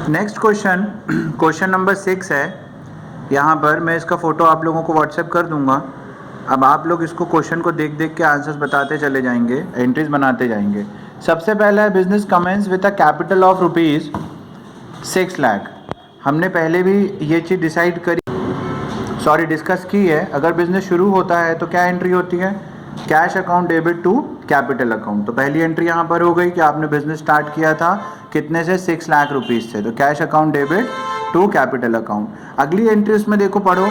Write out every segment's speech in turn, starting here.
Next question, question number 6 है। यहाँ पर मैं इसका फ़ोटो आप लोगों को व्हाट्सएप कर दूंगा। अब आप लोग इसको क्वेश्चन को देख देख के आंसर्स बताते चले जाएंगे, एंट्रीज बनाते जाएंगे। सबसे पहला है business commences with a capital of rupees 6 lakh. हमने पहले भी ये चीज़ डिस्कस की है। अगर बिजनेस शुरू होता है तो क्या एंट्री होती है? Cash account debit to capital account. तो पहली एंट्री यहाँ पर हो गई कि आपने बिजनेस स्टार्ट किया था कितने से? 6 लाख रुपीज़ से, तो cash account debit to capital account. अगली एंट्री उसमें देखो, पढ़ो।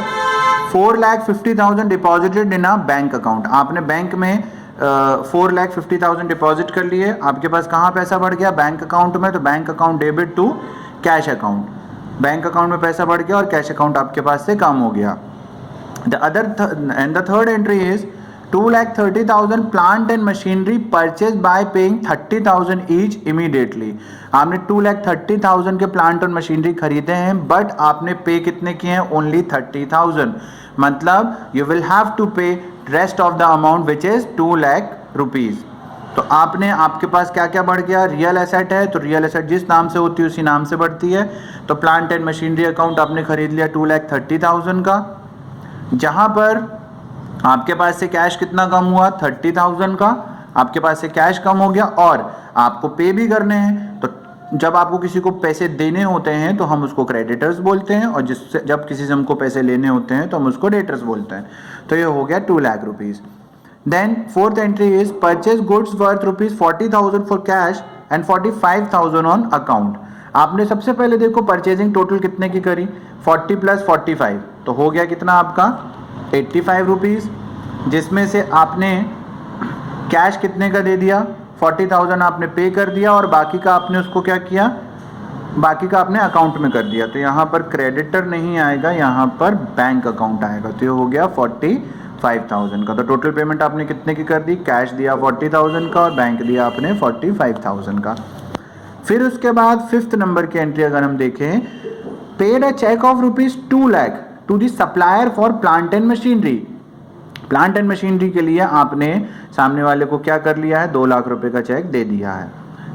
4,50,000 deposited in a bank account. आपने बैंक में 4,50,000 डिपॉजिट कर लिए। आपके पास कहाँ पैसा बढ़ गया? बैंक अकाउंट में। तो bank account debit to cash account. Bank account में पैसा बढ़ गया और कैश अकाउंट आपके पास से कम हो गया। The third entry is 2,30,000 plant and machinery purchased by paying 30,000 each immediately। आपने 2,30,000 के प्लांट और मशीनरी खरीदे हैं, बट आपने पे कितने किए हैं? ओनली 30,000। मतलब यू विल हैव टू पे rest of the amount which is 2 lakh rupees. तो आपने, आपके पास क्या क्या बढ़ गया? रियल एसेट है, तो रियल एसेट जिस नाम से होती है उसी नाम से बढ़ती है। तो प्लांट एंड मशीनरी अकाउंट आपने खरीद लिया 2,30,000 का, जहां पर आपके पास से कैश कितना कम हुआ? 30,000 का। आपके पास से कैश कम हो गया और आपको पे भी करने हैं। तो जब आपको किसी को पैसे देने होते हैं तो हम उसको क्रेडिटर्स बोलते हैं, और जिससे जब किसी से हमको पैसे लेने होते हैं तो हम उसको डेटर्स बोलते हैं। तो ये हो गया 2 lakh rupees. Then fourth entry is purchase goods worth ₹40,000 for cash and 45,000 on account. आपने सबसे पहले देखो परचेजिंग टोटल कितने की करी? 40 + 45, तो हो गया कितना आपका? 85 रुपीज़, जिसमें से आपने कैश कितने का दे दिया? 40,000 आपने पे कर दिया और बाकी का आपने उसको क्या किया? बाकी का आपने अकाउंट में कर दिया। तो यहाँ पर क्रेडिटर नहीं आएगा, यहाँ पर बैंक अकाउंट आएगा। तो ये हो गया 45,000 का। तो टोटल पेमेंट आपने कितने की कर दी? कैश दिया 40,000 का और बैंक दिया आपने 45,000 का। फिर उसके बाद 5th नंबर की एंट्री अगर हम देखें, paid a cheque of ₹2 lakh to the supplier for plant and machinery. Plant and machinery के लिए आपने सामने वाले को क्या कर लिया है? 2 लाख रुपए का चेक दे दिया है।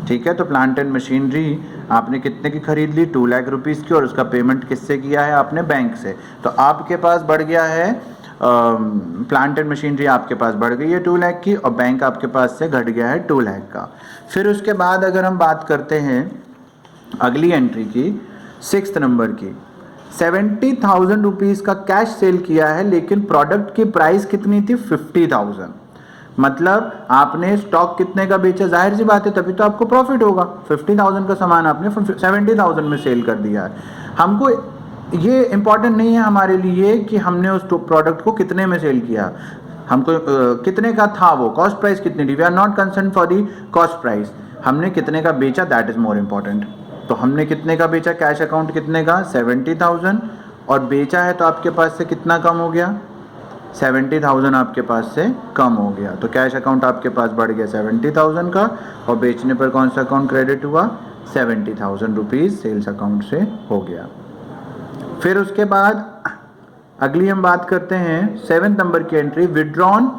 ठीक है, तो प्लांट एंड मशीनरी आपने कितने की खरीद ली? 2 लाख रुपीज़ की, और उसका पेमेंट किससे किया है? आपने बैंक से। तो आपके पास बढ़ गया है, प्लांट एंड मशीनरी आपके पास बढ़ गई है 2 लाख की, और बैंक आपके पास से घट गया है 2 लाख का। फिर उसके बाद अगर हम बात करते हैं अगली एंट्री की, 6th नंबर की, 70,000 रुपीज़ का कैश सेल किया है, लेकिन प्रोडक्ट की प्राइस कितनी थी? 50,000। मतलब आपने स्टॉक कितने का बेचा? जाहिर सी बात है तभी तो आपको प्रॉफिट होगा। 50,000 का सामान आपने 70,000 में सेल कर दिया है। हमको ये इंपॉर्टेंट नहीं है हमारे लिए कि हमने उस प्रोडक्ट को कितने में सेल किया, हमको कितने का था वो, कॉस्ट प्राइस कितनी थी। We are not concern for the cost price, हमने कितने का बेचा, दैट इज मोर इम्पॉर्टेंट। तो हमने कितने का बेचा? कैश अकाउंट कितने का? 70,000, और बेचा है तो आपके पास से कितना कम हो गया? 70,000 आपके पास से कम हो गया। तो कैश अकाउंट आपके पास बढ़ गया 70,000 का, और बेचने पर कौन सा अकाउंट क्रेडिट हुआ? 70,000 रुपीज़ सेल्स अकाउंट से हो गया। फिर उसके बाद अगली हम बात करते हैं 7th नंबर की entry, withdrawn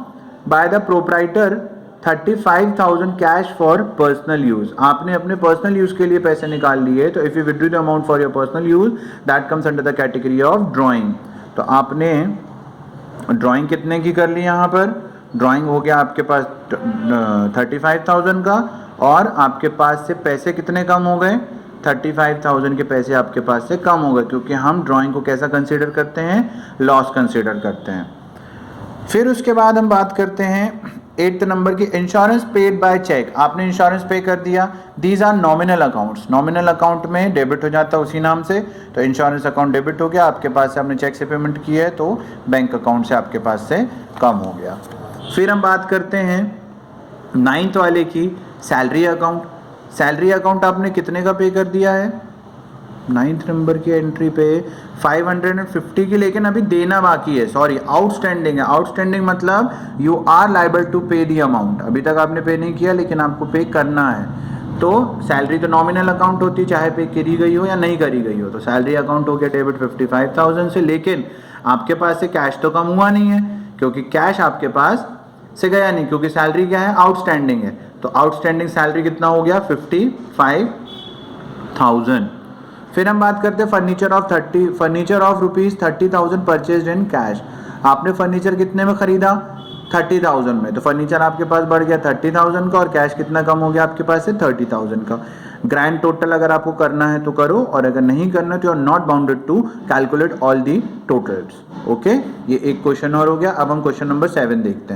by the proprietor 35,000 cash for personal use. आपने अपने पर्सनल यूज के लिए पैसे निकाल लिए। तो if you withdraw the amount for your personal use that comes under the category of drawing. तो आपने ड्राइंग कितने की कर ली? यहाँ पर ड्राइंग हो गया आपके पास 35,000 का, और आपके पास से पैसे कितने कम हो गए? 35,000 के पैसे आपके पास से कम हो गए, क्योंकि हम ड्राइंग को कैसा कंसीडर करते हैं? लॉस कंसीडर करते हैं। फिर उसके बाद हम बात करते हैं 8th नंबर की, इंश्योरेंस पेड बाय चेक। आपने इंश्योरेंस पे कर दिया। These are nominal accounts. Nominal account में डेबिट हो जाता है उसी नाम से। तो इंश्योरेंस अकाउंट डेबिट हो गया, आपके पास से आपने चेक से पेमेंट की है, तो बैंक अकाउंट से आपके पास से कम हो गया। फिर हम बात करते हैं 9th वाले की, सैलरी अकाउंट। सैलरी अकाउंट आपने कितने का पे कर दिया है? 9th नंबर की एंट्री पे 550 की, लेकिन अभी देना बाकी है, सॉरी आउटस्टैंडिंग है। आउटस्टैंडिंग मतलब यू आर लाइबल टू पे दी अमाउंट। अभी तक आपने पे नहीं किया, लेकिन आपको पे करना है। तो सैलरी तो नॉमिनल अकाउंट होती है, चाहे पे करी गई हो या नहीं करी गई हो। तो सैलरी अकाउंट हो गया डेबिट 55,000 से, लेकिन आपके पास से कैश तो कम हुआ नहीं है, क्योंकि कैश आपके पास से गया नहीं, क्योंकि सैलरी क्या है? आउटस्टैंडिंग है। तो आउटस्टैंडिंग सैलरी कितना हो गया? 55,000। फिर हम बात करते हैं furniture of ₹30,000 purchase in cash. आपने फर्नीचर कितने में खरीदा? 30,000 में। तो फर्नीचर आपके पास बढ़ गया 30,000 का और कैश कितना कम हो गया आपके पास से 30,000 का। ग्रैंड टोटल अगर आपको करना है तो करो, और अगर नहीं करना तो you are not bounded to calculate all the totals. Okay, ये एक क्वेश्चन और हो गया। अब हम क्वेश्चन नंबर 7 देखते हैं।